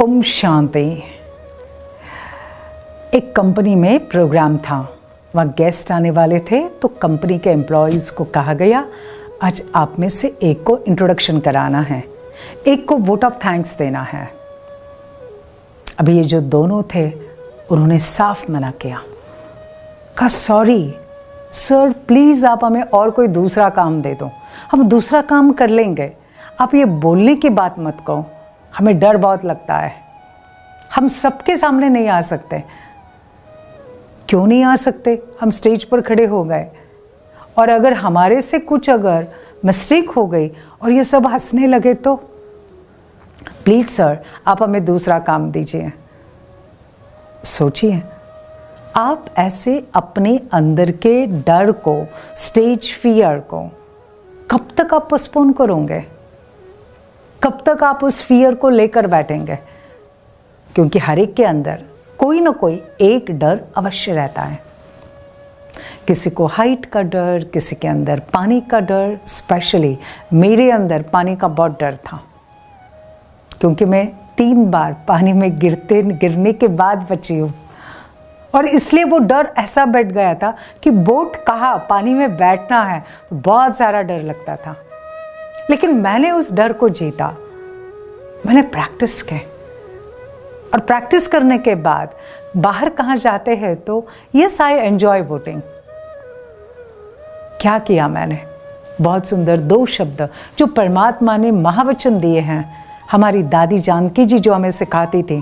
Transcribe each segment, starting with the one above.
ओम शांति। एक कंपनी में प्रोग्राम था, वहाँ गेस्ट आने वाले थे, तो कंपनी के एम्प्लॉयज़ को कहा गया आज आप में से एक को इंट्रोडक्शन कराना है, एक को वोट ऑफ थैंक्स देना है। अभी ये जो दोनों थे उन्होंने साफ मना किया, कहा सॉरी सर प्लीज़ आप हमें और कोई दूसरा काम दे दो, हम दूसरा काम कर लेंगे, आप ये बोलने की बात मत कहो, हमें डर बहुत लगता है, हम सबके सामने नहीं आ सकते। क्यों नहीं आ सकते? हम स्टेज पर खड़े हो गए और अगर हमारे से कुछ अगर मिस्टेक हो गई और ये सब हंसने लगे तो प्लीज़ सर आप हमें दूसरा काम दीजिए। सोचिए, आप ऐसे अपने अंदर के डर को, स्टेज फियर को कब तक आप पोस्टपोन करोगे? कब तक आप उस फियर को लेकर बैठेंगे? क्योंकि हर एक के अंदर कोई ना कोई एक डर अवश्य रहता है। किसी को हाइट का डर, किसी के अंदर पानी का डर। स्पेशली मेरे अंदर पानी का बहुत डर था, क्योंकि मैं 3 बार पानी में गिरने के बाद बची हूँ, और इसलिए वो डर ऐसा बैठ गया था कि बोट कहाँ पानी में बैठना है, तो बहुत सारा डर लगता था। लेकिन मैंने उस डर को जीता, मैंने प्रैक्टिस की, और प्रैक्टिस करने के बाद बाहर कहाँ जाते हैं तो यस आई एंजॉय बोटिंग। क्या किया मैंने? बहुत सुंदर 2 शब्द जो परमात्मा ने महावचन दिए हैं, हमारी दादी जानकी जी जो हमें सिखाती थी,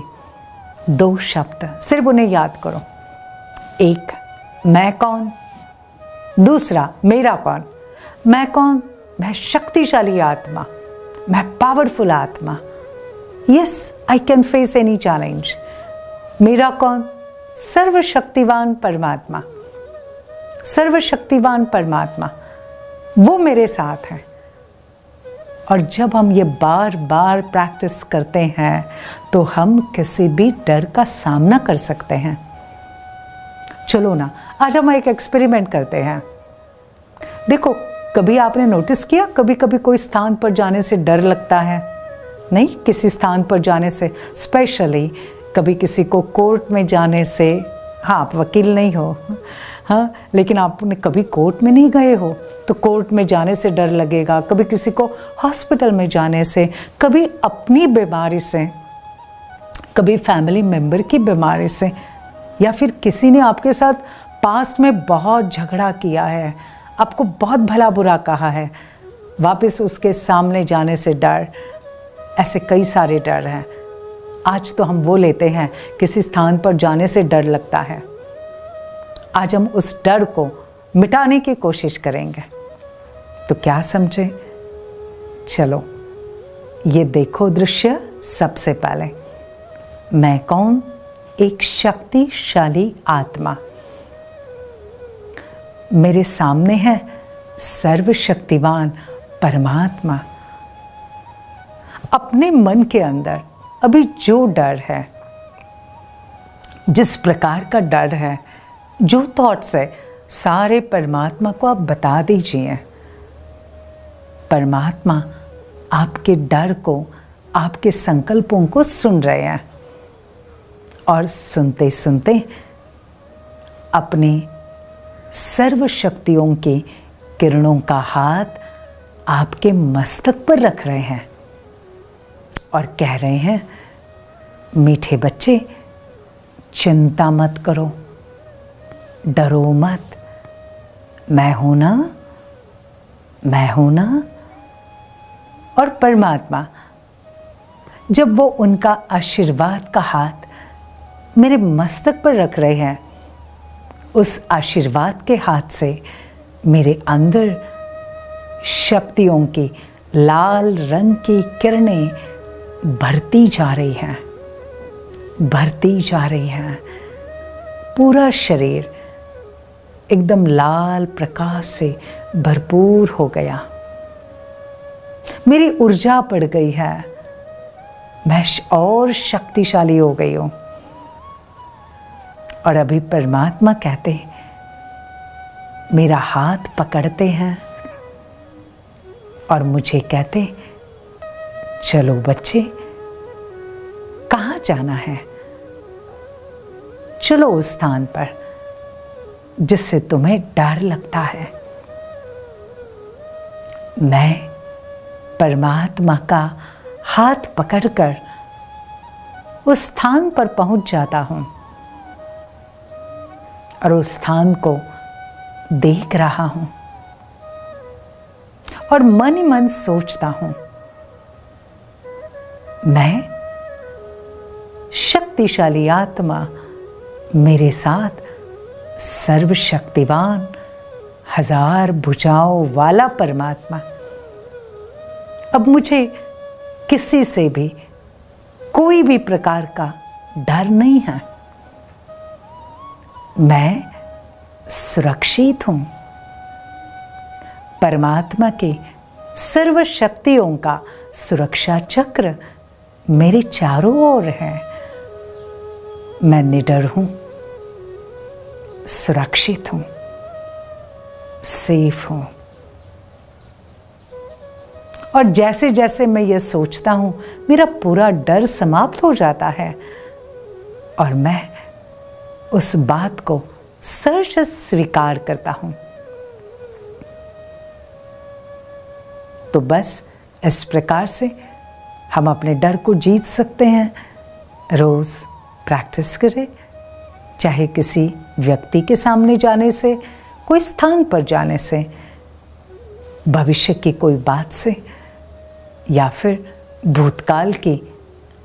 2 शब्द सिर्फ उन्हें याद करो। एक, मैं कौन। दूसरा, मेरा कौन। मैं कौन? मैं शक्तिशाली आत्मा, मैं पावरफुल आत्मा। Yes I can face any challenge. मेरा कौन? सर्वशक्तिवान परमात्मा। सर्वशक्तिवान परमात्मा वो मेरे साथ है। और जब हम ये बार बार प्रैक्टिस करते हैं तो हम किसी भी डर का सामना कर सकते हैं। चलो ना, आज हम एक एक्सपेरिमेंट करते हैं। देखो, कभी आपने नोटिस किया, कभी कभी कोई स्थान पर जाने से डर लगता है? नहीं, किसी स्थान पर जाने से, स्पेशली कभी किसी को कोर्ट में जाने से। हाँ, आप वकील नहीं हो, हाँ, लेकिन आपने कभी कोर्ट में नहीं गए हो तो कोर्ट में जाने से डर लगेगा। कभी किसी को हॉस्पिटल में जाने से, कभी अपनी बीमारी से, कभी फैमिली मेम्बर की बीमारी से, या फिर किसी ने आपके साथ पास्ट में बहुत झगड़ा किया है, आपको बहुत भला बुरा कहा है, वापस उसके सामने जाने से डर। ऐसे कई सारे डर हैं। आज तो हम वो लेते हैं, किसी स्थान पर जाने से डर लगता है। आज हम उस डर को मिटाने की कोशिश करेंगे। तो क्या समझे? चलो ये देखो दृश्य। सबसे पहले, मैं कौन? एक शक्तिशाली आत्मा। मेरे सामने है सर्वशक्तिवान परमात्मा। अपने मन के अंदर अभी जो डर है, जिस प्रकार का डर है, जो थॉट्स है, सारे परमात्मा को आप बता दीजिए। परमात्मा आपके डर को, आपके संकल्पों को सुन रहे हैं, और सुनते सुनते अपने सर्व शक्तियों की किरणों का हाथ आपके मस्तक पर रख रहे हैं और कह रहे हैं, मीठे बच्चे चिंता मत करो, डरो मत, मैं हूं ना, मैं हूं ना। और परमात्मा जब वो उनका आशीर्वाद का हाथ मेरे मस्तक पर रख रहे हैं, उस आशीर्वाद के हाथ से मेरे अंदर शक्तियों की लाल रंग की किरणें भरती जा रही हैं, भरती जा रही हैं। पूरा शरीर एकदम लाल प्रकाश से भरपूर हो गया। मेरी ऊर्जा बढ़ गई है, मैं और शक्तिशाली हो गई हूँ। और अभी परमात्मा कहते, मेरा हाथ पकड़ते हैं और मुझे कहते, चलो बच्चे, कहाँ जाना है। चलो उस स्थान पर जिससे तुम्हें डर लगता है। मैं परमात्मा का हाथ पकड़कर उस स्थान पर पहुंच जाता हूं और उस स्थान को देख रहा हूं और मन ही मन सोचता हूं, मैं शक्तिशाली आत्मा मेरे साथ सर्वशक्तिवान 1000 भुजाओं वाला परमात्मा, अब मुझे किसी से भी कोई भी प्रकार का डर नहीं है। मैं सुरक्षित हूं। परमात्मा के सर्व शक्तियों का सुरक्षा चक्र मेरे चारों ओर है। मैं निडर हूं, सुरक्षित हूं, सेफ हूं। और जैसे जैसे मैं ये सोचता हूं, मेरा पूरा डर समाप्त हो जाता है और मैं उस बात को सहज स्वीकार करता हूं। तो बस इस प्रकार से हम अपने डर को जीत सकते हैं। रोज प्रैक्टिस करें, चाहे किसी व्यक्ति के सामने जाने से, कोई स्थान पर जाने से, भविष्य की कोई बात से, या फिर भूतकाल की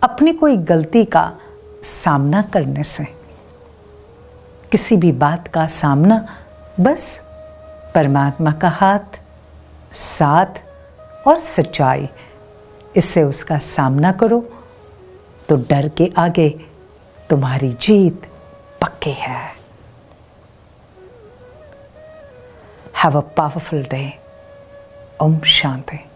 अपनी कोई गलती का सामना करने से। किसी भी बात का सामना बस परमात्मा का हाथ, साथ और सच्चाई, इससे उसका सामना करो तो डर के आगे तुम्हारी जीत पक्की है। Have a powerful day. ओम शांति।